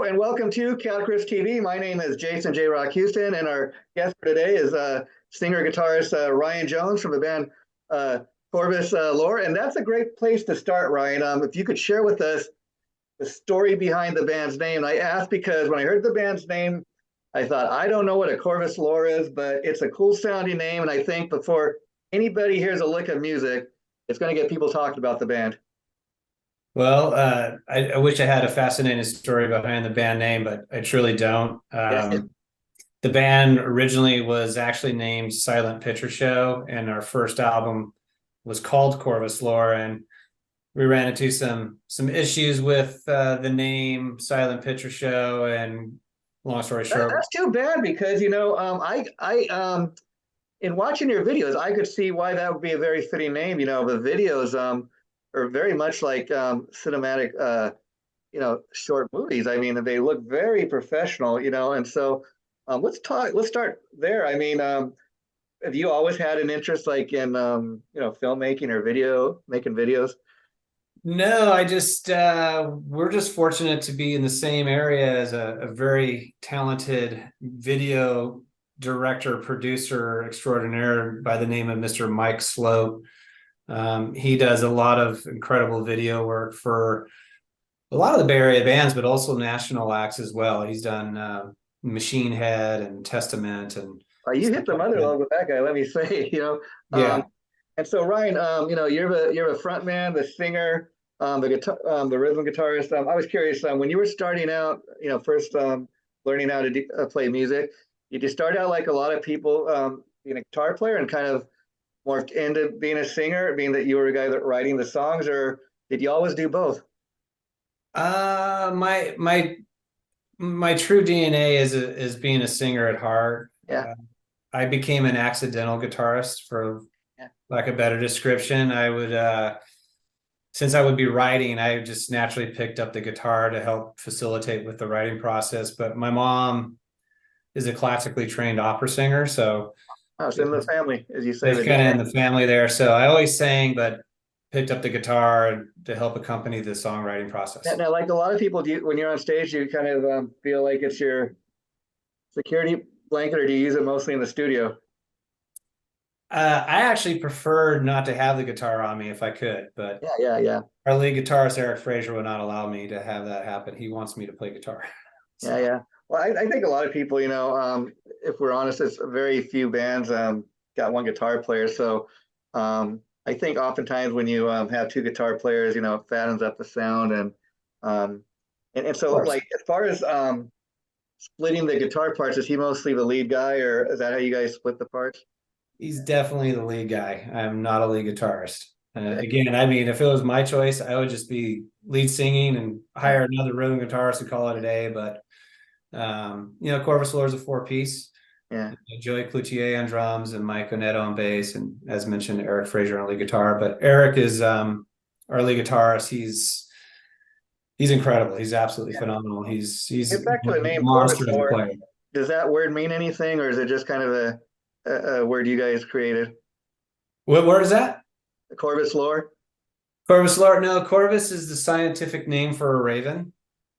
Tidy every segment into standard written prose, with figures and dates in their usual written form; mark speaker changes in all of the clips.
Speaker 1: and welcome to Guitarist TV. My name is Jason J. Rock Houston, and our guest for today is singer-guitarist Ryan Jones from the band Corvus Lore. And that's a great place to start, Ryan. If you could share with us the story behind the band's name. And I asked because when I heard the band's name, I thought, I don't know what a Corvus Lore is, but it's a cool sounding name. And I think before anybody hears a lick of music, it's going to get people talking about the band.
Speaker 2: Well, I wish I had a fascinating story behind the band name, but I truly don't. The band originally was actually named Silent Picture Show, and our first album was called Corvus Lore, and we ran into some issues with the name Silent Picture Show, and long story short,
Speaker 1: that's too bad because in watching your videos, I could see why that would be a very fitting name. The videos are very much like cinematic, short movies. I mean, they look very professional, and so let's start there. I mean, have you always had an interest like in, filmmaking or making videos?
Speaker 2: no, we're just fortunate to be in the same area as a very talented video director, producer extraordinaire by the name of Mr. Mike Sloat. He does a lot of incredible video work for a lot of the Bay Area bands, but also national acts as well. He's done Machine Head and Testament, and
Speaker 1: you hit the mother lode with that guy. Let me say,
Speaker 2: yeah.
Speaker 1: And so Ryan, you're a front man, the singer, the guitar, the rhythm guitarist. I was curious when you were starting out, first learning how to play music. Did you start out like a lot of people, being a guitar player and kind of morphed into being a singer, being that you were a guy that writing the songs, or did you always do both?
Speaker 2: My true DNA is being a singer at heart.
Speaker 1: Yeah.
Speaker 2: I became an accidental guitarist, for lack of a better description. Since I would be writing, I just naturally picked up the guitar to help facilitate with the writing process. But my mom is a classically trained opera singer, so
Speaker 1: it's in the family, as you say.
Speaker 2: It's kind of in the family there. So I always sang, but picked up the guitar to help accompany the songwriting process.
Speaker 1: Now, like a lot of people, when you're on stage, you kind of feel like it's your security blanket, or do you use it mostly in the studio?
Speaker 2: I actually prefer not to have the guitar on me if I could, but
Speaker 1: yeah.
Speaker 2: Our lead guitarist, Eric Fraser, would not allow me to have that happen. He wants me to play guitar.
Speaker 1: So. Yeah. Well, I think a lot of people, if we're honest, it's very few bands got one guitar player. So I think oftentimes when you have two guitar players, it fattens up the sound. And so, like, as far as splitting the guitar parts, is he mostly the lead guy, or is that how you guys split the parts?
Speaker 2: He's definitely the lead guy. I'm not a lead guitarist. Again, I mean, if it was my choice, I would just be lead singing and hire another rhythm guitarist to call it a day. But Corvus Lore is a 4-piece.
Speaker 1: Yeah.
Speaker 2: Joey Cloutier on drums and Mike Onetto on bass, and as mentioned, Eric Fraser on lead guitar. But Eric is our lead guitarist. He's incredible. He's absolutely phenomenal. He's
Speaker 1: get back to the name
Speaker 2: monster
Speaker 1: Corvus Lore. Does that word mean anything, or is it just kind of a word you guys created?
Speaker 2: What word is that?
Speaker 1: Corvus Lore.
Speaker 2: Corvus Lore. No, Corvus is the scientific name for a raven.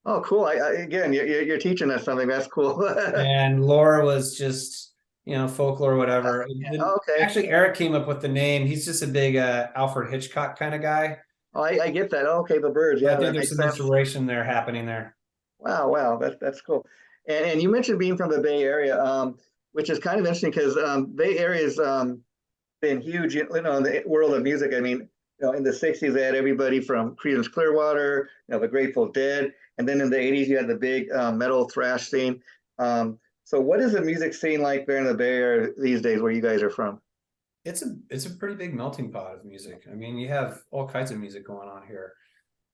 Speaker 1: Oh, cool. Again, you're teaching us something. That's cool.
Speaker 2: And Lore was just, folklore, whatever.
Speaker 1: Okay.
Speaker 2: Actually, Eric came up with the name. He's just a big Alfred Hitchcock kind of guy.
Speaker 1: Oh, I get that. Okay, the birds. Yeah,
Speaker 2: I think there's some inspiration there happening there.
Speaker 1: Wow. That's cool. And you mentioned being from the Bay Area, which is kind of interesting because Bay Area's been huge, in the world of music. I mean, in the 60s, they had everybody from Creedence Clearwater, the Grateful Dead. And then in the 80s, you had the big metal thrash scene. So what is the music scene like there in the Bay Area these days where you guys are from?
Speaker 2: It's a pretty big melting pot of music. I mean, you have all kinds of music going on here.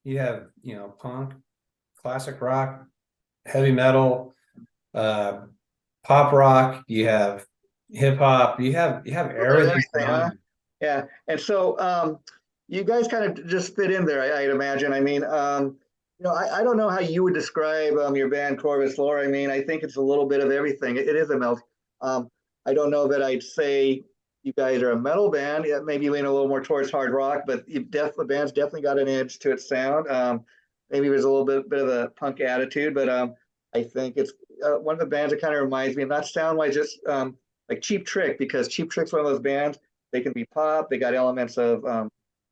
Speaker 2: You have, punk, classic rock, heavy metal, pop rock, you have hip hop, you have everything.
Speaker 1: Huh? Yeah. And so you guys kind of just fit in there, I'd imagine. I mean, I don't know how you would describe your band Corvus Lore. I mean, I think it's a little bit of everything. It is a melt. I don't know that I'd say you guys are a metal band. Yeah, maybe lean a little more towards hard rock, but the band's definitely got an edge to its sound. Maybe there's a little bit of a punk attitude, but I think it's one of the bands that kind of reminds me, not sound wise, just like Cheap Trick, because Cheap Trick's one of those bands. They can be pop. They got elements of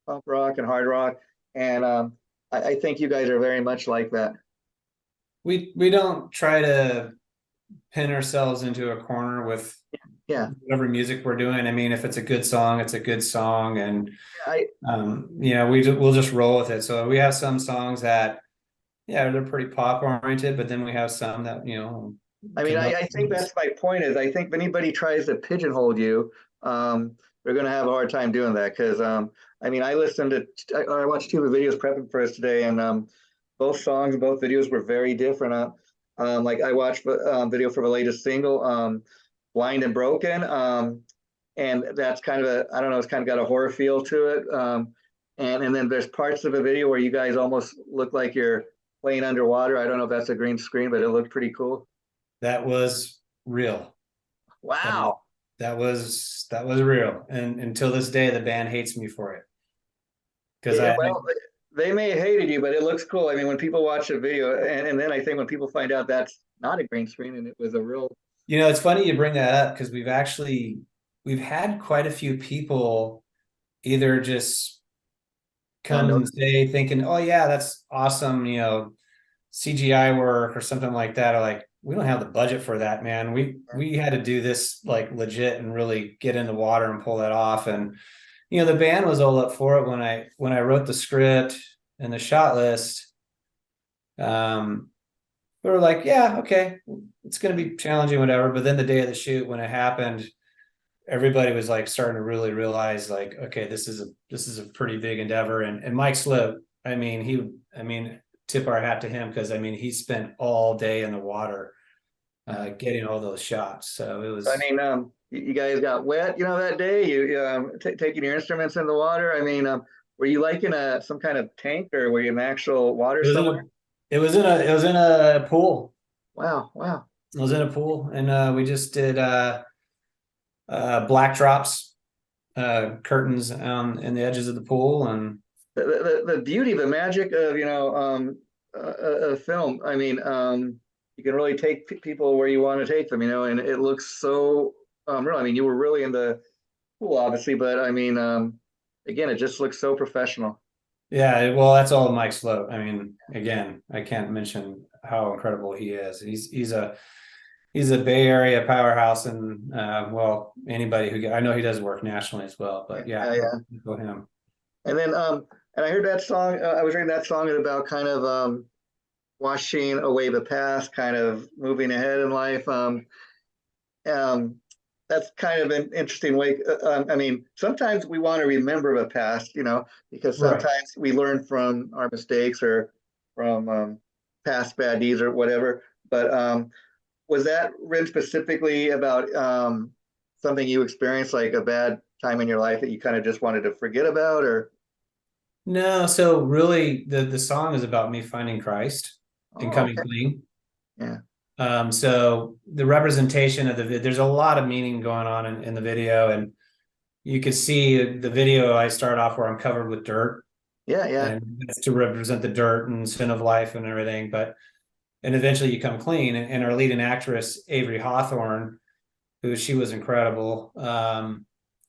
Speaker 1: punk rock and hard rock, and I think you guys are very much like that.
Speaker 2: We don't try to pin ourselves into a corner with
Speaker 1: Yeah,
Speaker 2: whatever music we're doing. I mean, if it's a good song, it's a good song, and
Speaker 1: I
Speaker 2: we'll just roll with it. So we have some songs that, yeah, they're pretty pop oriented, but then we have some that,
Speaker 1: I mean, I think that's my point. Is I think if anybody tries to pigeonhole you, they're going to have a hard time doing that. Because I mean, I watched two of the videos prepping for us today, and both songs, both videos were very different. Like I watched the video for the latest single, "Blind and Broken," and that's kind of I don't know, it's kind of got a horror feel to it. And then there's parts of the video where you guys almost look like you're playing underwater. I don't know if that's a green screen, but it looked pretty cool.
Speaker 2: that was real.
Speaker 1: Wow.
Speaker 2: That was real. And until this day, the band hates me for it. Because
Speaker 1: Yeah, well, they may have hated you, but it looks cool. I mean, when people watch the video, and then I think when people find out that's not a green screen and it was a real.
Speaker 2: it's funny you bring that up, because we've had quite a few people either just come and say, thinking, oh yeah, that's awesome, CGI work or something like that, or like, we don't have the budget for that, man. We had to do this like legit and really get in the water and pull that off. And the band was all up for it when I wrote the script and the shot list. We were like, yeah, okay, it's going to be challenging, whatever. But then the day of the shoot, when it happened, everybody was like starting to really realize, like, okay, this is a pretty big endeavor. And Mike Sloat, tip our hat to him, because he spent all day in the water getting all those shots. So it was.
Speaker 1: I mean, you guys got wet, that day. You taking your instruments in the water. I mean, were you like in some kind of tank, or were you in actual water somewhere?
Speaker 2: It was in a pool.
Speaker 1: Wow, wow.
Speaker 2: It was in a pool, and we just did black drops, curtains in the edges of the pool, and
Speaker 1: the beauty, the magic of a film. I mean, you can really take people where you want to take them, and it looks so real. I mean, you were really in the pool, obviously, but I mean, again, it just looks so professional.
Speaker 2: Yeah, well, that's all Mike Sloat. I mean, again, I can't mention how incredible he is. He's a Bay Area powerhouse, and well, anybody I know he does work nationally as well. But yeah, go him.
Speaker 1: And then and I heard that song. I was reading that song is about kind of washing away the past, kind of moving ahead in life. That's kind of an interesting way. I mean, sometimes we want to remember the past, because sometimes we learn from our mistakes or from past bad deeds or whatever. But was that written specifically about something you experienced, like a bad time in your life that you kind of just wanted to forget about, or?
Speaker 2: No, so really, the song is about me finding Christ and coming clean.
Speaker 1: Yeah.
Speaker 2: So the representation of there's a lot of meaning going on in the video, and you could see the video. I start off where I'm covered with dirt.
Speaker 1: Yeah, yeah.
Speaker 2: And it's to represent the dirt and sin of life and everything. And eventually you come clean. And our leading actress, Avery Hawthorne, she was incredible.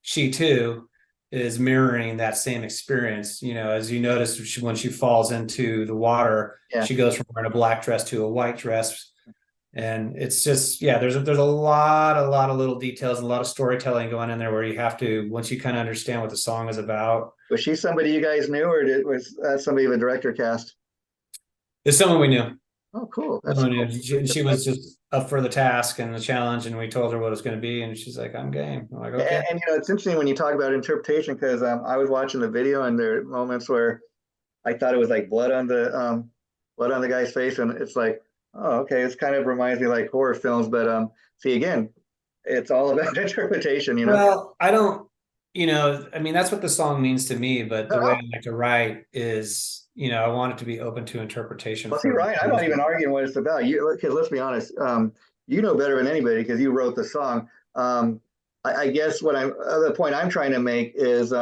Speaker 2: She too is mirroring that same experience. As you notice, when she falls into the water, she goes from wearing a black dress to a white dress. And it's just, there's a lot of little details and a lot of storytelling going in there, where you have to, once you kind of understand what the song is about.
Speaker 1: Was she somebody you guys knew, or was that somebody the director cast?
Speaker 2: It's someone we knew.
Speaker 1: Oh, cool.
Speaker 2: Cool. She was just up for the task and the challenge, and we told her what it was going to be, and she's like, I'm game. I'm like, okay.
Speaker 1: And it's interesting when you talk about interpretation, because I was watching the video, and there are moments where I thought it was like blood on the guy's face, and it's like, oh, okay, it's kind of reminds me like horror films, but see, again, it's all about interpretation,
Speaker 2: Well, I don't, that's what the song means to me, but the way I like to write is, I want it to be open to interpretation.
Speaker 1: Well, see, Ryan, I'm not even arguing what it's about. Because let's be honest, you know better than anybody because you wrote the song. I guess the point I'm trying to make is,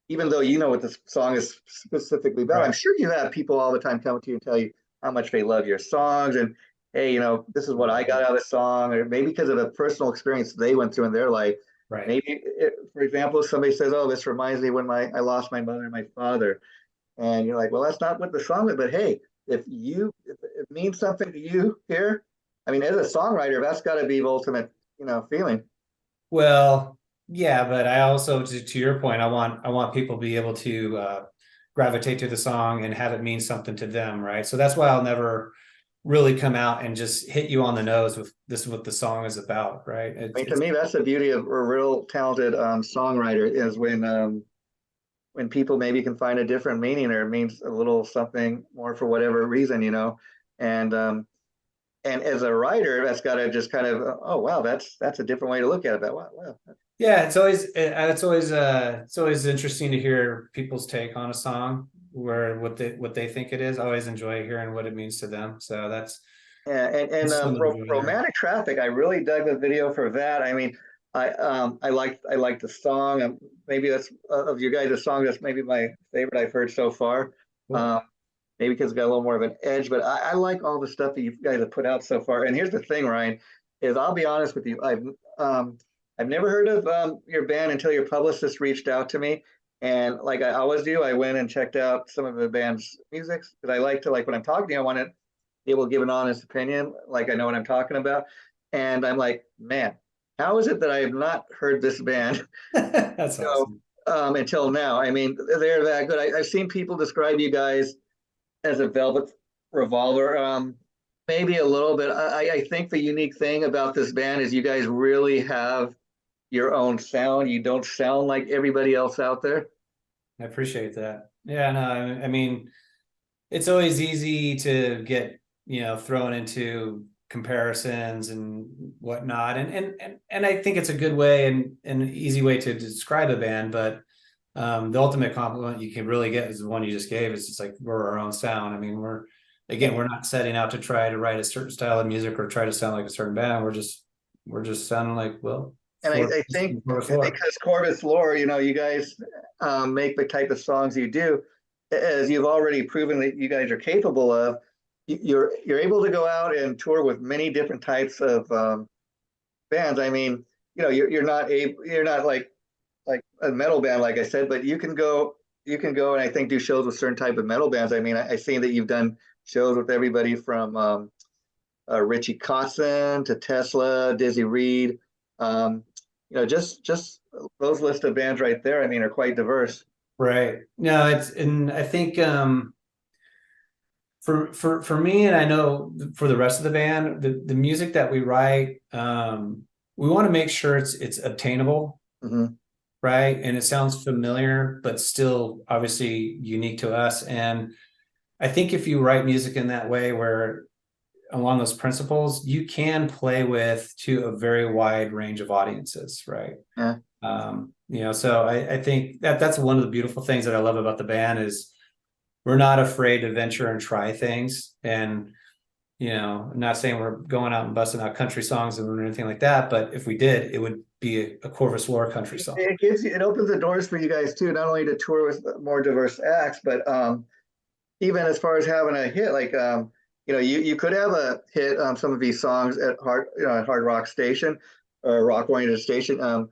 Speaker 1: even though you know what the song is specifically about, I'm sure you have people all the time coming to you and tell you how much they love your songs, and hey, this is what I got out of the song, or maybe because of a personal experience they went through in their life.
Speaker 2: Right.
Speaker 1: Maybe, for example, somebody says, "Oh, this reminds me when I lost my mother and my father," and you're like, "Well, that's not what the song is." But hey, if it means something to you here, I mean, as a songwriter, that's got to be the ultimate, feeling.
Speaker 2: Well, yeah, but I also, to your point, I want people to be able to gravitate to the song and have it mean something to them, right? So that's why I'll never really come out and just hit you on the nose with this is what the song is about, right?
Speaker 1: I mean, to me, that's the beauty of a real talented songwriter is when people maybe can find a different meaning or it means a little something more for whatever reason, and and as a writer, that's got to just kind of, oh wow, that's a different way to look at it. That wow.
Speaker 2: Yeah, it's always interesting to hear people's take on a song, where what they think it is. I always enjoy hearing what it means to them. So
Speaker 1: Yeah, and
Speaker 2: that's something to enjoy there.
Speaker 1: romantic traffic, I really dug the video for that. I mean, I like the song. Maybe that's of you guys' song. That's maybe my favorite I've heard so far.
Speaker 2: Cool.
Speaker 1: Um, maybe because it's got a little more of an edge, but I like all the stuff that you guys have put out so far. And here's the thing, Ryan, is I'll be honest with you, I've never heard of your band until your publicist reached out to me. And like I always do, I went and checked out some of the band's music because I like to, like when I'm talking to you, I want to be able to give an honest opinion, like I know what I'm talking about. And I'm like, man, how is it that I have not heard this band
Speaker 2: That's
Speaker 1: you
Speaker 2: awesome.
Speaker 1: until now? I mean, they're that good. I've seen people describe you guys as a Velvet Revolver. Maybe a little bit. I think the unique thing about this band is you guys really have your own sound. You don't sound like everybody else out there.
Speaker 2: I appreciate that. Yeah, no, I mean, it's always easy to get, thrown into comparisons and whatnot. And I think it's a good way and an easy way to describe a band, but the ultimate compliment you can really get is the one you just gave. It's just like we're our own sound. I mean, we're not setting out to try to write a certain style of music or try to sound like a certain band. We're just sounding like, well,
Speaker 1: And
Speaker 2: for
Speaker 1: I think
Speaker 2: Lore.
Speaker 1: because Corvus Lore, you guys make the type of songs you do, as you've already proven that you guys are capable of. You're able to go out and tour with many different types of bands. I mean, you're not like a metal band, like I said, but you can go and I think do shows with certain type of metal bands. I mean, I've seen that you've done shows with everybody from Richie Kotzen to Tesla, Dizzy Reed. Um, just those list of bands right there, I mean, are quite diverse.
Speaker 2: Right. No, and I think for me, and I know for the rest of the band, the music that we write, we want to make sure it's obtainable,
Speaker 1: Mm-hmm.
Speaker 2: right? And it sounds familiar, but still obviously unique to us. And I think if you write music in that way, where along those principles, you can play with to a very wide range of audiences, right?
Speaker 1: Yeah.
Speaker 2: So I think that's one of the beautiful things that I love about the band is we're not afraid to venture and try things. And, I'm not saying we're going out and busting out country songs or anything like that, but if we did, it would be a Corvus Lore country song.
Speaker 1: It opens the doors for you guys too, not only to tour with more diverse acts, but even as far as having a hit, like you could have a hit on some of these songs at Hard Rock Station or rock oriented station, and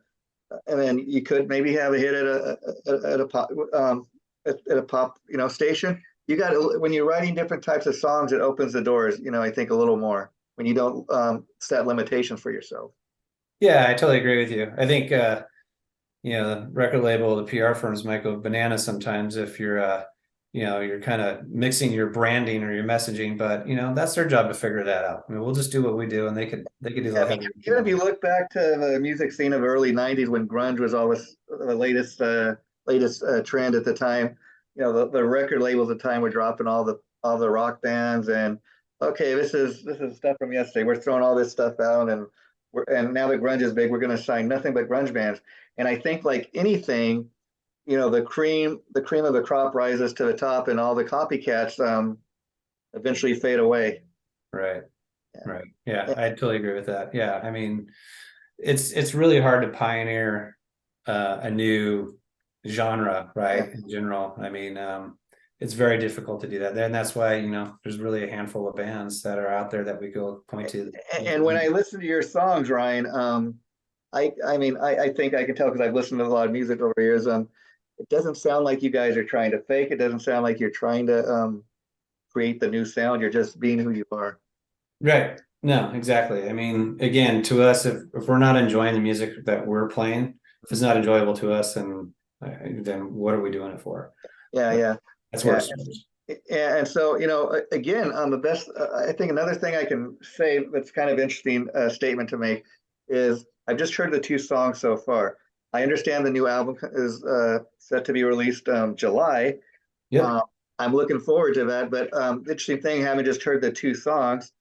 Speaker 1: then you could maybe have a hit at a pop at a pop station. You got when you're writing different types of songs, it opens the doors. I think a little more when you don't set limitations for yourself.
Speaker 2: Yeah, I totally agree with you. I think, the record label, the PR firms might go bananas sometimes if you're kind of mixing your branding or your messaging, but that's their job to figure that out. I mean, we'll just do what we do, and they could do
Speaker 1: Yeah,
Speaker 2: the
Speaker 1: I mean,
Speaker 2: heavy
Speaker 1: even if
Speaker 2: lifting.
Speaker 1: you look back to the music scene of early '90s when grunge was always the latest trend at the time, the record labels at the time were dropping all the rock bands and okay, this is stuff from yesterday. We're throwing all this stuff out and now that grunge is big, we're going to sign nothing but grunge bands. And I think like anything, the cream of the crop rises to the top, and all the copycats eventually fade away.
Speaker 2: Right.
Speaker 1: Yeah.
Speaker 2: Right. Yeah, I totally agree with that. Yeah. I mean, it's really hard to pioneer a new genre,
Speaker 1: Yeah.
Speaker 2: right? In general. I mean, it's very difficult to do that. And that's why, there's really a handful of bands that are out there that we go point to.
Speaker 1: And when I listen to your songs, Ryan, I mean, I think I can tell because I've listened to a lot of music over the years. It doesn't sound like you guys are trying to fake. It doesn't sound like you're trying to create the new sound. You're just being who you are.
Speaker 2: Right. No, exactly. I mean, again, to us, if we're not enjoying the music that we're playing, if it's not enjoyable to us, then what are we doing it for?
Speaker 1: Yeah, yeah,
Speaker 2: That's where
Speaker 1: yeah.
Speaker 2: it starts.
Speaker 1: And so, again, on the best, I think another thing I can say that's kind of interesting statement to make is I've just heard the two songs so far. I understand the new album is set to be released July.
Speaker 2: Yep.
Speaker 1: I'm looking forward to that. But the interesting thing, having just heard the two songs,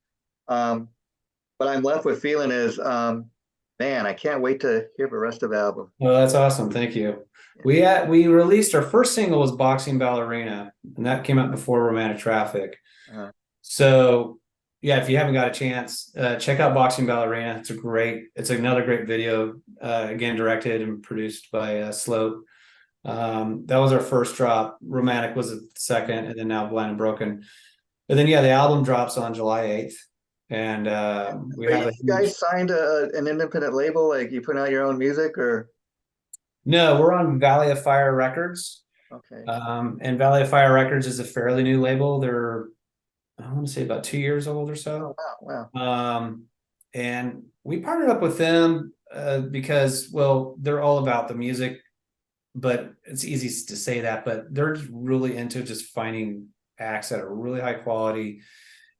Speaker 1: what I'm left with feeling is, man, I can't wait to hear the rest of the album.
Speaker 2: Well, that's awesome. Thank you. We released our first single was Boxing Ballerina, and that came out before Romantic Traffic.
Speaker 1: Uh,
Speaker 2: So yeah, if you haven't got a chance, check out Boxing Ballerina. It's another great video, again, directed and produced by Sloat. That was our first drop. Romantic was the second, and then now Blind and Broken. And then yeah, the album drops on July 8th. And we have
Speaker 1: you guys signed an independent label, like you put out your own music, or?
Speaker 2: No, we're on Valley of Fire Records.
Speaker 1: Okay.
Speaker 2: And Valley of Fire Records is a fairly new label. They're, I want to say, about 2 years old or so.
Speaker 1: Oh, wow.
Speaker 2: And we partnered up with them because, well, they're all about the music, but it's easy to say that, but they're just really into just finding acts that are really high quality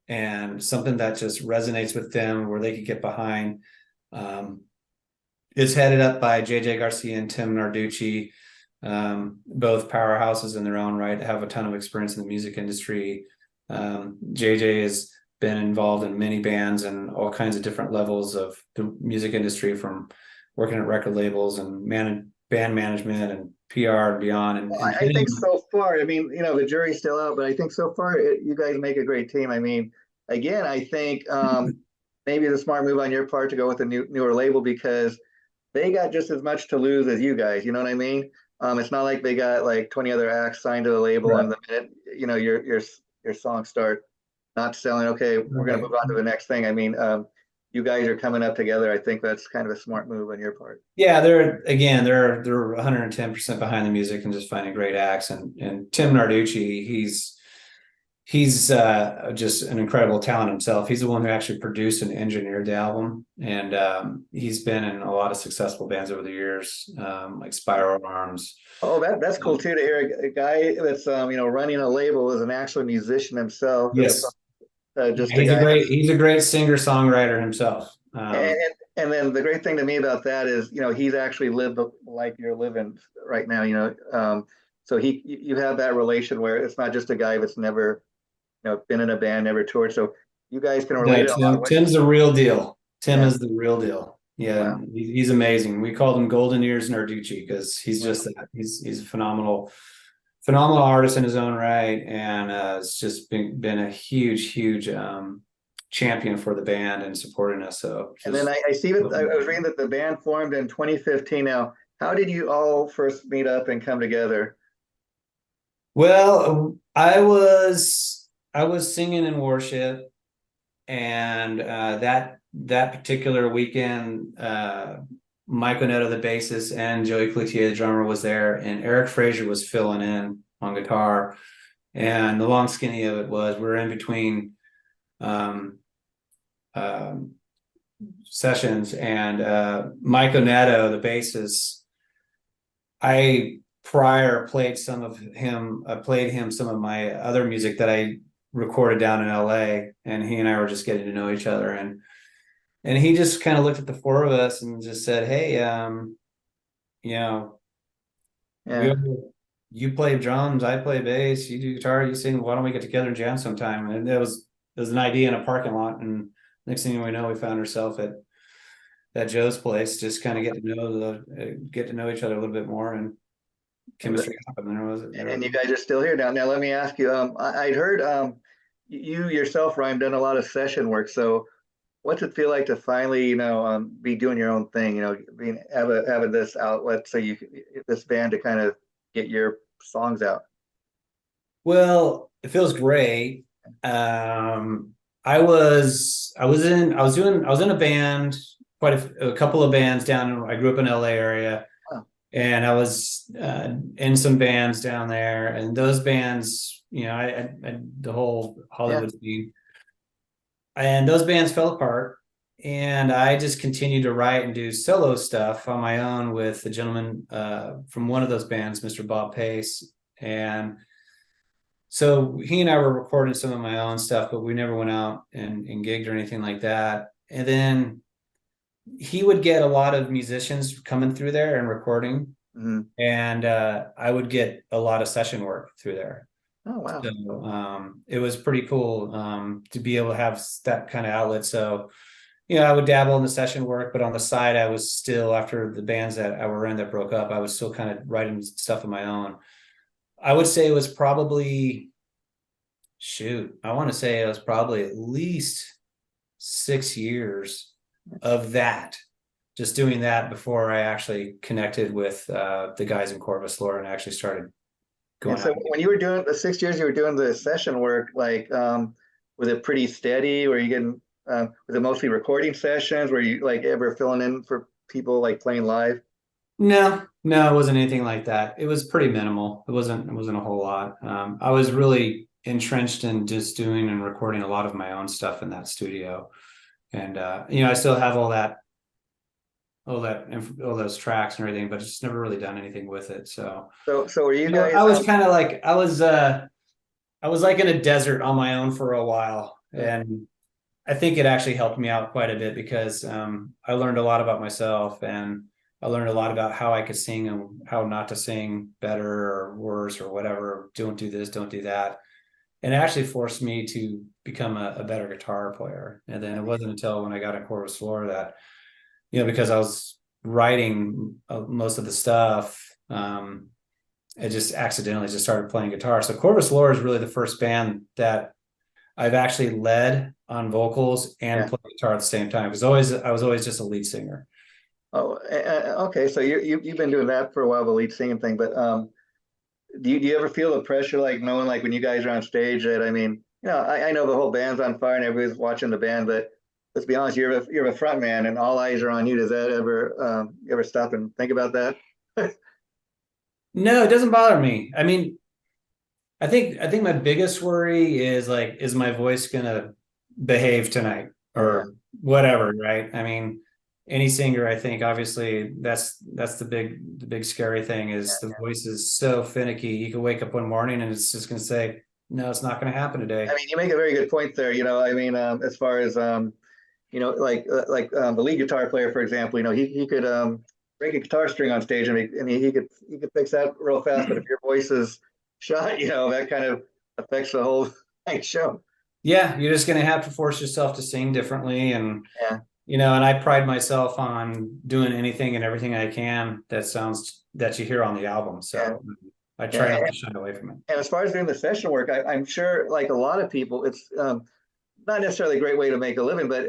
Speaker 2: and something that just resonates with them where they could get behind. It's headed up by JJ Garcia and Tim Narducci, both powerhouses in their own right, have a ton of experience in the music industry. JJ has been involved in many bands and all kinds of different levels of the music industry, from working at record labels and band management and PR and beyond. And
Speaker 1: I think so far, I mean, the jury's still out, but I think so far you guys make a great team. I mean, again, I think maybe the smart move on your part to go with a newer label, because they got just as much to lose as you guys. You know what I mean? It's not like they got like 20 other acts signed to the label,
Speaker 2: right.
Speaker 1: and the minute your songs start not selling, okay, we're going to move on to the next thing. I mean, you guys are coming up together. I think that's kind of a smart move on your part.
Speaker 2: Yeah, they're 110% behind the music and just finding great acts. And Tim Narducci, he's just an incredible talent himself. He's the one who actually produced and engineered the album, and he's been in a lot of successful bands over the years, like Spiral Arms.
Speaker 1: Oh, that's cool too, to hear a guy that's running a label as an actual musician himself.
Speaker 2: Yes,
Speaker 1: just
Speaker 2: he's a great singer songwriter himself.
Speaker 1: And then the great thing to me about that is, he's actually lived the life you're living right now. So you have that relation where it's not just a guy that's never been in a band, never toured. So you guys can relate.
Speaker 2: Tim's the real deal. Tim
Speaker 1: Yeah.
Speaker 2: is the real deal. Yeah, wow. He's amazing. We called him Golden Ears Narducci because he's just that. He's a phenomenal artist in his own right, and it's just been a huge champion for the band and supporting us. So,
Speaker 1: and then I see that I was reading that the band formed in 2015. Now, how did you all first meet up and come together?
Speaker 2: Well, I was singing in worship, and that particular weekend, Mike Onetto, the bassist, and Joey Cloutier, the drummer, was there, and Eric Fraser was filling in on guitar. And the long skinny of it was, we're in between sessions, and Mike Onetto, the bassist, I played him some of my other music that I recorded down in LA, and he and I were just getting to know each other, and he just kind of looked at the four of us and just said, "Hey, you play drums, I play bass, you do guitar, you sing. Why don't we get together and jam sometime?" And it was an idea in a parking lot, and next thing we know, we found ourselves at Joe's place, just kind of get to know each other a little bit more, and chemistry happened.
Speaker 1: And you guys are still here now. Now, let me ask you. I'd heard you yourself, Ryan, done a lot of session work. So, what's it feel like to finally, be doing your own thing? Having this outlet, so this band to kind of get your songs out.
Speaker 2: Well, it feels great. I was in a band, quite a couple of bands down. I grew up in LA area,
Speaker 1: Oh,
Speaker 2: and I was in some bands down there, and those bands, I the whole
Speaker 1: yeah.
Speaker 2: Hollywood scene, and those bands fell apart. And I just continued to write and do solo stuff on my own with the gentleman from one of those bands, Mr. Bob Pace. And so he and I were recording some of my own stuff, but we never went out and gigged or anything like that. And then he would get a lot of musicians coming through there and recording,
Speaker 1: Hmm.
Speaker 2: and I would get a lot of session work through there.
Speaker 1: Oh, wow.
Speaker 2: So it was pretty cool to be able to have that kind of outlet. So I would dabble in the session work, but on the side, I was still, after the bands that I were in that broke up, I was still kind of writing stuff of my own. I would say it was probably, I want to say it was probably at least 6 years of that, just doing that before I actually connected with the guys in Corvus Lore and actually started
Speaker 1: And
Speaker 2: going
Speaker 1: so
Speaker 2: out.
Speaker 1: when you were doing the 6 years, you were doing the session work, like, was it pretty steady? Were you getting, was it mostly recording sessions? Were you like ever filling in for people like playing live?
Speaker 2: No, it wasn't anything like that. It was pretty minimal. It wasn't a whole lot. I was really entrenched in just doing and recording a lot of my own stuff in that studio. And I still have all those tracks and everything, but just never really done anything with it. So
Speaker 1: So were you guys,
Speaker 2: I was kind of like I was like in a desert on my own for a while, and I think it actually helped me out quite a bit because I learned a lot about myself, and I learned a lot about how I could sing and how not to sing better or worse or whatever. Don't do this, don't do that. And it actually forced me to become a better guitar player. And then it wasn't until when I got in Corvus Lore that, because I was writing most of the stuff, I just accidentally just started playing guitar. So Corvus Lore is really the first band that I've actually led on vocals and
Speaker 1: yeah.
Speaker 2: played guitar at the same time. Because I was always just a lead singer.
Speaker 1: Oh, okay. So you've been doing that for a while, the lead singing thing, but do you ever feel the pressure, like knowing like when you guys are on stage that, I mean, I know the whole band's on fire and everybody's watching the band, but let's be honest, you're a front man and all eyes are on you. Does that ever you ever stop and think about that?
Speaker 2: No, it doesn't bother me. I mean, I think my biggest worry is like, is my voice gonna behave tonight
Speaker 1: Yeah,
Speaker 2: or whatever, right? I mean, any singer, I think obviously that's the big scary thing is the
Speaker 1: yeah.
Speaker 2: voice is so finicky. You can wake up one morning and it's just gonna say, no, it's not gonna happen
Speaker 1: I
Speaker 2: today.
Speaker 1: mean, you make a very good point there. I mean, as far as the lead guitar player, for example, he could break a guitar string on stage and he could fix that real fast. But if your voice is shot, that kind of affects the whole show.
Speaker 2: Yeah, you're just gonna have to force yourself to sing differently, and
Speaker 1: Yeah.
Speaker 2: and I pride myself on doing anything and everything I can that you hear on the album.
Speaker 1: Yeah.
Speaker 2: So I try
Speaker 1: Yeah.
Speaker 2: not to shy away from it.
Speaker 1: And as far as doing the session work, I'm sure, like a lot of people, it's not necessarily a great way to make a living, but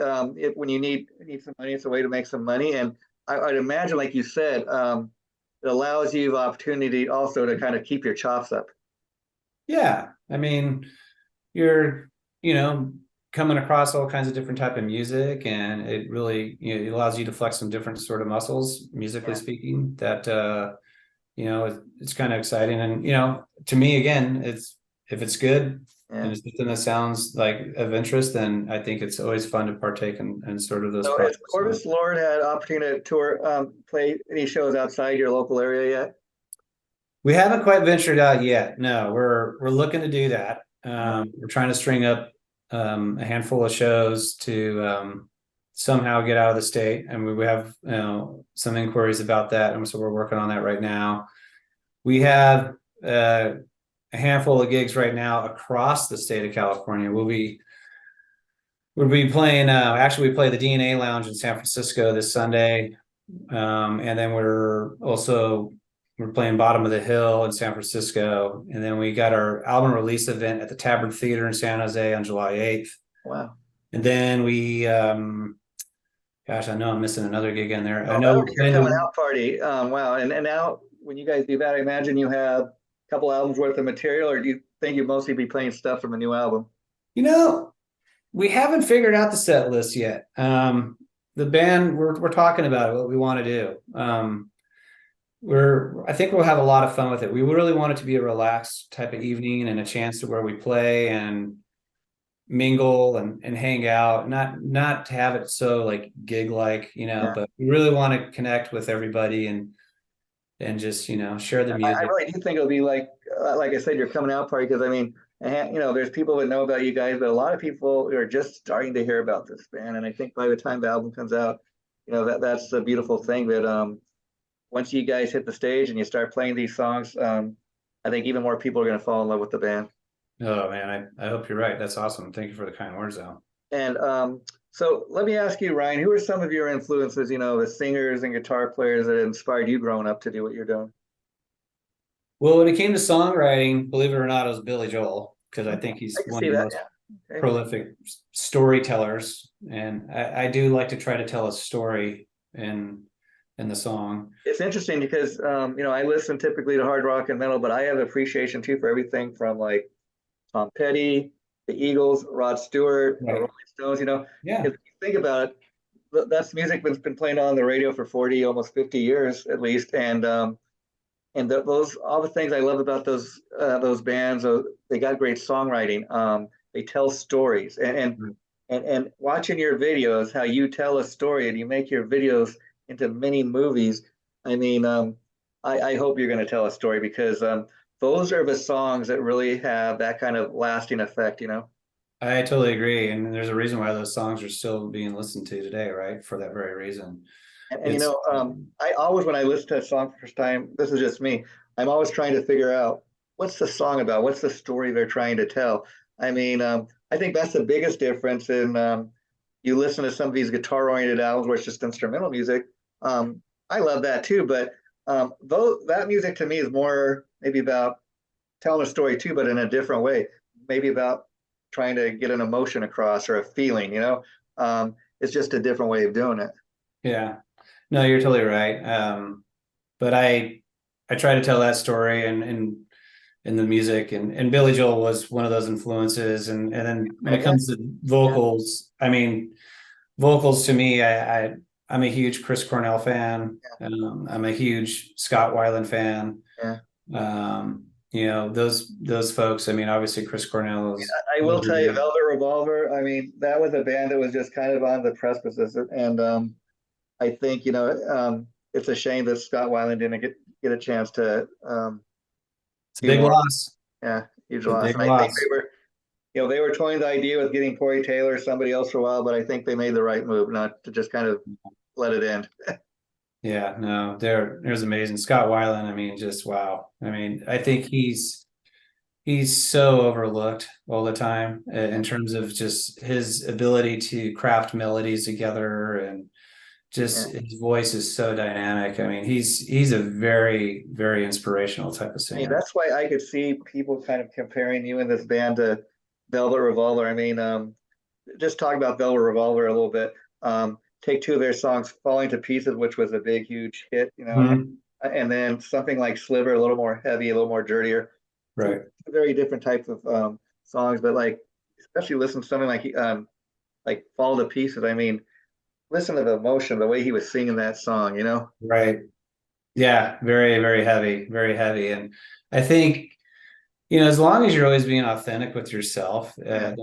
Speaker 1: when you need some money, it's a way to make some money. And I'd imagine, like you said, it allows you the opportunity also to kind of keep your chops up.
Speaker 2: Yeah, I mean, you're you know coming across all kinds of different type of music, and it really it allows you to flex some different sort of muscles, musically
Speaker 1: Yeah.
Speaker 2: speaking. That it's kind of exciting, and to me, again, it's if it's good
Speaker 1: Yeah.
Speaker 2: and it's something that sounds like of interest, then I think it's always fun to partake in sort of those
Speaker 1: So has
Speaker 2: projects. So
Speaker 1: Corvus Lord had opportunity to tour, play any shows outside your local area yet?
Speaker 2: we haven't quite ventured out yet. No, we're looking to do that. We're trying to string up a handful of shows to somehow get out of the state, and we have some inquiries about that, and so we're working on that right now. We have a handful of gigs right now across the state of California. We'll be playing. Actually, we play the DNA Lounge in San Francisco this Sunday, and then we're playing Bottom of the Hill in San Francisco, and then we got our album release event at the Tabard Theater in San Jose on July 8th.
Speaker 1: Wow.
Speaker 2: And then gosh, I know I'm missing another gig in there. I
Speaker 1: Oh,
Speaker 2: know
Speaker 1: that'll
Speaker 2: we're
Speaker 1: be your
Speaker 2: playing
Speaker 1: coming out party. Wow. And now when you guys do that, I imagine you have a couple albums worth of material, or do you think you'd mostly be playing stuff from a new album?
Speaker 2: You know, we haven't figured out the set list yet. The band, we're talking about it, what we want to do. I think we'll have a lot of fun with it. We really want it to be a relaxed type of evening and a chance to where we play and mingle and hang out, not to have it so like gig like,
Speaker 1: Yeah.
Speaker 2: but we really want to connect with everybody and just, share the
Speaker 1: I
Speaker 2: music.
Speaker 1: really do think it'll be like I said, your coming out party, because I mean, there's people that know about you guys, but a lot of people are just starting to hear about this band. And I think by the time the album comes out, that's the beautiful thing that once you guys hit the stage and you start playing these songs, I think even more people are going to fall in love with the band.
Speaker 2: Oh man, I hope you're right. That's awesome. Thank you for the kind words, though.
Speaker 1: And so let me ask you, Ryan, who are some of your influences, the singers and guitar players that inspired you growing up to do what you're doing?
Speaker 2: Well, when it came to songwriting, believe it or not, it was Billy Joel, because I think
Speaker 1: I
Speaker 2: he's
Speaker 1: can
Speaker 2: one
Speaker 1: see
Speaker 2: of the
Speaker 1: that.
Speaker 2: most
Speaker 1: Yeah. Okay.
Speaker 2: prolific storytellers. And I do like to try to tell a story in the song.
Speaker 1: It's interesting because I listen typically to hard rock and metal, but I have appreciation too for everything from like Tom Petty, the Eagles, Rod Stewart, the
Speaker 2: Right.
Speaker 1: Rolling Stones.
Speaker 2: Yeah.
Speaker 1: If you think about it, that's music that's been playing on the radio for 40, almost 50 years at least, and those all the things I love about those bands. They got great songwriting. They tell stories, and watching your videos, how you tell a story and you make your videos into mini movies. I mean, I hope you're going to tell a story, because those are the songs that really have that kind of lasting effect.
Speaker 2: I totally agree. And there's a reason why those songs are still being listened to today, right? For that very reason.
Speaker 1: And
Speaker 2: It's
Speaker 1: I always, when I listen to a song for the first time, this is just me, I'm always trying to figure out what's the song about, what's the story they're trying to tell. I mean, I think that's the biggest difference in you listen to some of these guitar-oriented albums where it's just instrumental music. I love that too, but though that music to me is more maybe about telling a story too, but in a different way, maybe about trying to get an emotion across or a feeling. It's just a different way of doing it.
Speaker 2: yeah. No, you're totally right. But I try to tell that story and in the music, and Billy Joel was one of those influences. And then when it
Speaker 1: Yeah,
Speaker 2: comes to vocals, I mean, vocals to me, I'm a huge Chris Cornell fan. I'm a huge Scott Weiland fan.
Speaker 1: yeah.
Speaker 2: Those folks. I mean, obviously Chris Cornell is.
Speaker 1: I will tell you, Velvet Revolver. I mean, that was a band that was just kind of on the precipice, and I think it's a shame that Scott Weiland didn't get a chance to
Speaker 2: It's a
Speaker 1: do
Speaker 2: big
Speaker 1: more.
Speaker 2: loss.
Speaker 1: Yeah, huge
Speaker 2: It's a
Speaker 1: loss.
Speaker 2: big
Speaker 1: And I think
Speaker 2: loss.
Speaker 1: they were toying the idea with getting Corey Taylor or somebody else for a while, but I think they made the right move not to just kind of let it end.
Speaker 2: Yeah, no, there's amazing. Scott Weiland, I mean, just wow. I mean, I think he's so overlooked all the time in terms of just his ability to craft melodies together, and just
Speaker 1: Yeah.
Speaker 2: his voice is so dynamic. I mean, he's a very, very inspirational type of
Speaker 1: I mean,
Speaker 2: singer.
Speaker 1: that's why I could see people kind of comparing you and this band to Velvet Revolver. I mean, just talk about Velvet Revolver a little bit. Take two of their songs, "Falling to Pieces," which was a big, huge hit,
Speaker 2: Mhm.
Speaker 1: and then something like "Sliver," a little more heavy, a little more dirtier. Two
Speaker 2: Right.
Speaker 1: very different types of songs, but like especially listen to something like "Fall to Pieces." I mean, listen to the emotion, the way he was singing that song.
Speaker 2: Right. Yeah, very, very heavy, very heavy. And I think, as long as you're always being authentic with yourself,
Speaker 1: Yeah,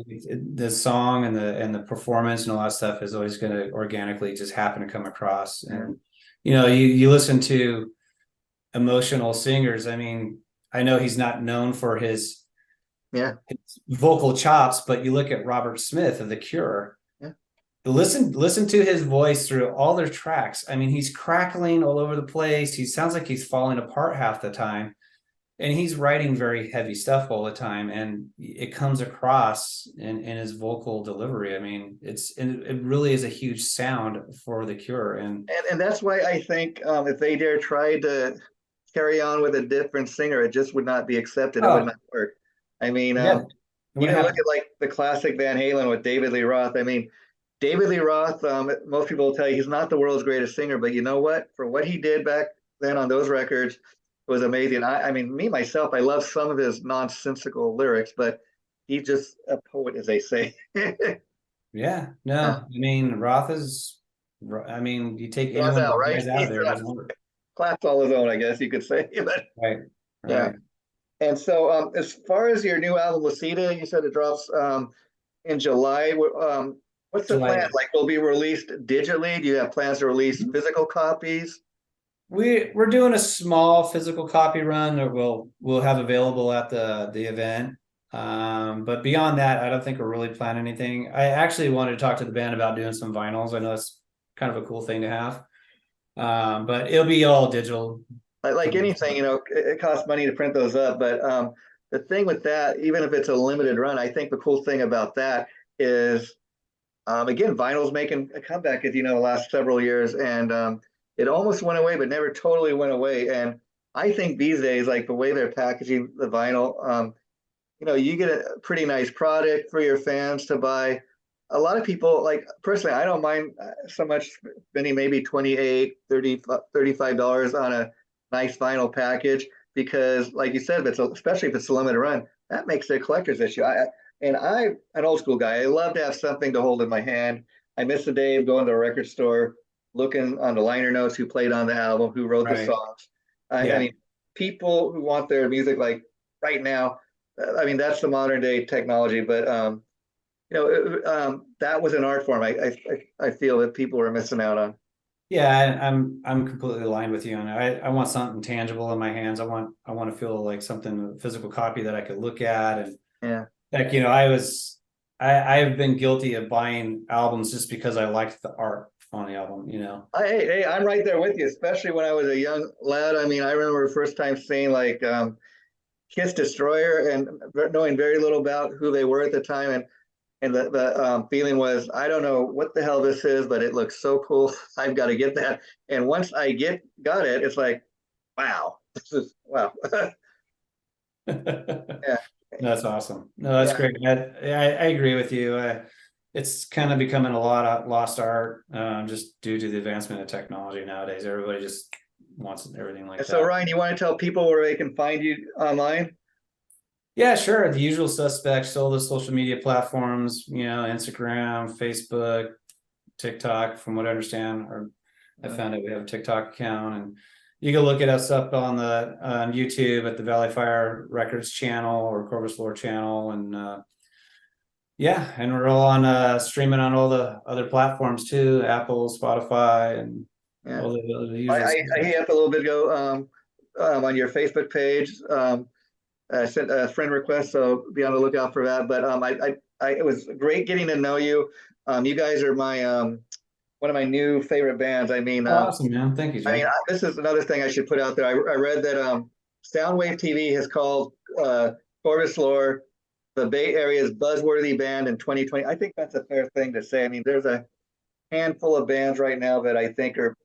Speaker 2: the song and the performance and all that stuff is always going to organically just happen to come across.
Speaker 1: yeah,
Speaker 2: And you listen to emotional singers. I mean, I know he's not known for
Speaker 1: yeah,
Speaker 2: his vocal chops, but you look at Robert Smith of The Cure.
Speaker 1: yeah.
Speaker 2: Listen to his voice through all their tracks. I mean, he's crackling all over the place. He sounds like he's falling apart half the time. And he's writing very heavy stuff all the time, and it comes across in his vocal delivery. I mean, it really is a huge sound for The Cure. And
Speaker 1: And that's why I think if they dare try to carry on with a different singer, it just would not be accepted. It would
Speaker 2: oh
Speaker 1: not work. I mean,
Speaker 2: yeah, it wouldn't
Speaker 1: even look
Speaker 2: happen.
Speaker 1: at like the classic Van Halen with David Lee Roth. I mean, David Lee Roth, most people will tell you he's not the world's greatest singer, but you know what? For what he did back then on those records, was amazing. I mean, me myself, I love some of his nonsensical lyrics, but he's just a poet, as they say.
Speaker 2: Yeah, no, I mean, Roth is, I mean, you take any
Speaker 1: Stands
Speaker 2: one of
Speaker 1: out,
Speaker 2: the
Speaker 1: right?
Speaker 2: guys out
Speaker 1: He's
Speaker 2: there,
Speaker 1: got
Speaker 2: there's one.
Speaker 1: claps all his own, I guess you could say. But
Speaker 2: Right,
Speaker 1: yeah.
Speaker 2: right.
Speaker 1: And so, as far as your new album, Lucida, you said it drops in July. What's the plan?
Speaker 2: July.
Speaker 1: Like, will it be released digitally? Do you have plans to release physical copies?
Speaker 2: We're doing a small physical copy run that we'll have available at the event. But beyond that, I don't think we're really planning anything. I actually wanted to talk to the band about doing some vinyls. I know it's kind of a cool thing to have. But it'll be all digital.
Speaker 1: Like anything, it costs money to print those up. But the thing with that, even if it's a limited run, I think the cool thing about that is, again, vinyl's making a comeback, as you know, the last several years, and it almost went away, but never totally went away. And I think these days, like the way they're packaging the vinyl, you get a pretty nice product for your fans to buy. A lot of people, like personally, I don't mind so much spending maybe 28, 30, $35 on a nice vinyl package because, like you said, if it's especially if it's a limited run, that makes it a collector's issue. I'm an old school guy. I love to have something to hold in my hand. I miss the day of going to a record store, looking on the liner notes, who played on the album, who wrote the
Speaker 2: Right.
Speaker 1: songs. I
Speaker 2: Yeah.
Speaker 1: mean, people who want their music like right now. I mean, that's the modern day technology, but that was an art form. I feel that people were missing out on.
Speaker 2: Yeah, I'm completely aligned with you. And I want something tangible in my hands. I want to feel like something, a physical copy that I could look at. And
Speaker 1: Yeah.
Speaker 2: like, I've been guilty of buying albums just because I liked the art on the album,
Speaker 1: Hey, I'm right there with you, especially when I was a young lad. I mean, I remember the first time seeing like Kiss Destroyer and knowing very little about who they were at the time. And the feeling was, I don't know what the hell this is, but it looks so cool. I've got to get that. And once I got it, it's like, wow, this is wow. Yeah,
Speaker 2: That's awesome. No, that's
Speaker 1: yeah.
Speaker 2: great. I agree with you. It's kind of becoming a lot of lost art, just due to the advancement of technology nowadays. Everybody just wants everything like
Speaker 1: And so,
Speaker 2: that.
Speaker 1: Ryan, you want to tell people where they can find you online?
Speaker 2: Yeah, sure. The usual suspects, all the social media platforms, Instagram, Facebook, TikTok, from what I understand, or I found out we have a TikTok account, and you can look at us up on YouTube at the Valley Fire Records channel or Corvus Lore channel, and yeah, and we're all on streaming on all the other platforms too, Apple, Spotify, and
Speaker 1: Yeah.
Speaker 2: all the
Speaker 1: I,
Speaker 2: usual
Speaker 1: I, I
Speaker 2: suspects.
Speaker 1: hit up a little bit ago on your Facebook page. I sent a friend request, so be on the lookout for that. But it was great getting to know you. You guys are my one of my new favorite bands.
Speaker 2: Awesome, man. Thank you, Jay.
Speaker 1: This is another thing I should put out there. I read that Soundwave TV has called Corvus Lore the Bay Area's buzzworthy band in 2020. I think that's a fair thing to say. I mean, there's a handful of bands right now that I think are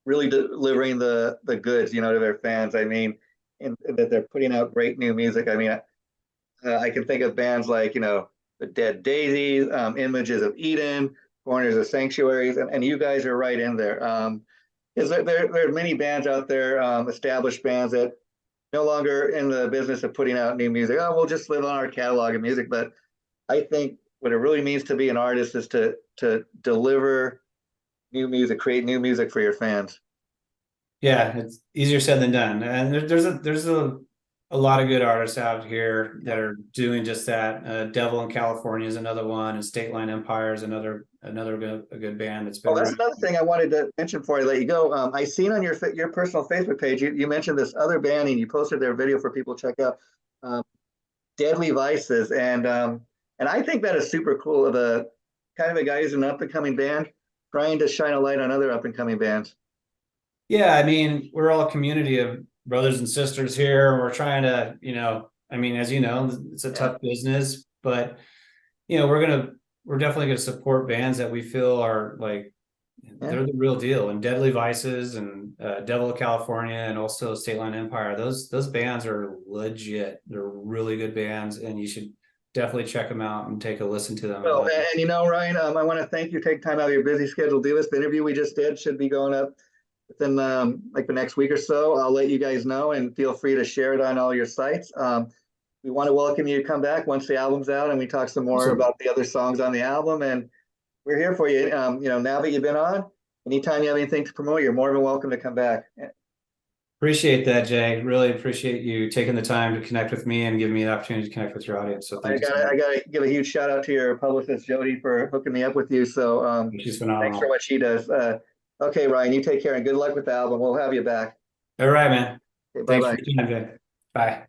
Speaker 1: really delivering the goods, to their fans. I mean, and that they're putting out great new music. I mean, I can think of bands like, the Dead Daisies, Images of Eden, Corners of Sanctuaries, and you guys are right in there. Is there are many bands out there, established bands that no longer in the business of putting out new music. Oh, we'll just live on our catalog of music. But I think what it really means to be an artist is to deliver new music, create new music for your fans.
Speaker 2: Yeah, it's easier said than done. And there's a lot of good artists out here that are doing just that. Devil in California is another one, and State Line Empire is another a good band that's been
Speaker 1: Oh, that's
Speaker 2: around.
Speaker 1: another thing I wanted to mention before I let you go. I seen on your personal Facebook page, you mentioned this other band and you posted their video for people to check out, um, Deadly Vices, and I think that is super cool. Of a kind of a guy who's an up and coming band trying to shine a light on other up and coming bands.
Speaker 2: Yeah, I mean, we're all a community of brothers and sisters here. We're trying to, as you know, it's a
Speaker 1: Yeah,
Speaker 2: tough business, but we're definitely gonna support bands that we feel are like
Speaker 1: yeah.
Speaker 2: they're the real deal. And Deadly Vices and Devil of California and also State Line Empire. Those bands are legit. They're really good bands, and you should definitely check them out and take a listen to them.
Speaker 1: So, and Ryan, I want to thank you. Take time out of your busy schedule to do this. The interview we just did should be going up within like the next week or so, I'll let you guys know, and feel free to share it on all your sites. We want to welcome you to come back once the album's out, and we talk some more about the other songs on the album. And we're here for you. Now that you've been on, anytime you have anything to promote, you're more than welcome to come back.
Speaker 2: Appreciate that, Jay. Really appreciate you taking the time to connect with me and give me the opportunity to connect with your audience. So thank you.
Speaker 1: I gotta give a huge shout out to your publicist Jody for hooking me up with you. So
Speaker 2: She's phenomenal.
Speaker 1: Thanks for what she does. Okay, Ryan, you take care and good luck with the album. We'll have you back.
Speaker 2: All right, man.
Speaker 1: Okay,
Speaker 2: Thanks
Speaker 1: bye-bye.
Speaker 2: for your time, Jay. Bye.